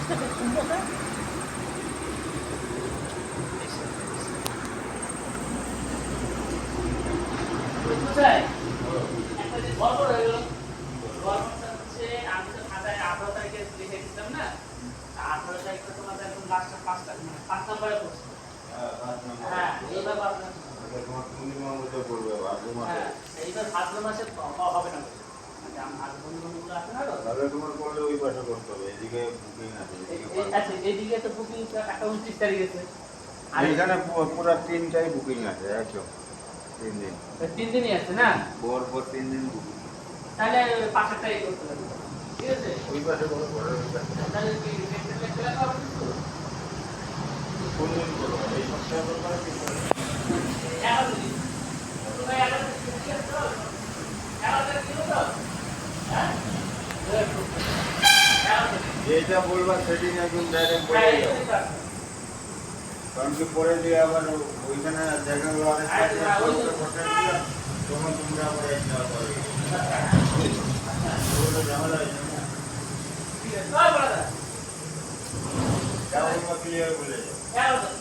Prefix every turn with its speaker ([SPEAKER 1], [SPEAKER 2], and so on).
[SPEAKER 1] একটা যে গল্প রয়ে গেল, গল্পটা হচ্ছে আমি তো খাতায় 18 তারিখে লিখে দিতাম না, 18 তারিখে তোমার একদম লাস্টটা 5 নম্বরে পড়ছে। হ্যাঁ, এইবার 5 নম্বর
[SPEAKER 2] তোমার পূর্ণিমা মতো পড়বে ভাদ্র মাসে।
[SPEAKER 1] হ্যাঁ, এইবার ভাদ্র মাসে হবে না, মানে আমার বন্ধু আছে না,
[SPEAKER 2] তাহলে তোমার পড়লে ওই পাশে করতে হবে, এদিকে বুকিং আছে।
[SPEAKER 1] আচ্ছা এদিকে তো বুকিং একটা 29 তারিখ আছে, আর
[SPEAKER 2] এখানে পুরো 3টাই বুকিং আছে একদম 3 দিন।
[SPEAKER 1] 3 দিনই আছে না,
[SPEAKER 2] পর 3 দিন বুকিং।
[SPEAKER 1] তাহলে 5 তারিখ করতে হবে, ঠিক আছে?
[SPEAKER 2] ওই পাশে করো, পরের ওই পাশে।
[SPEAKER 1] তাহলে কি লেখা লেখা হবে কিছু?
[SPEAKER 2] কোন দিন করো? এই সপ্তাহে করবো না কি করবো?
[SPEAKER 1] 11 দিন। ভাই 11 দিন ছুটি আছে তো? 11 দিন কি হলো? হ্যাঁ? 11 দিন।
[SPEAKER 2] যেটা বলবা সেদিন একদম ডাইরেক্ট বলে
[SPEAKER 1] হ্যাঁ,
[SPEAKER 2] দাও।
[SPEAKER 1] এই তো।
[SPEAKER 2] কারণ কি পরে দিয়ে আবার ওইখানে জায়গাগুলো অনেক তখন তোমরা আবার একটা করে ঝামেলা হয়েছে না।
[SPEAKER 1] ঠিক আছে, তাই বলা যায়।
[SPEAKER 2] যা বলবা ক্লিয়ার বলে যাও।
[SPEAKER 1] 11 দিন।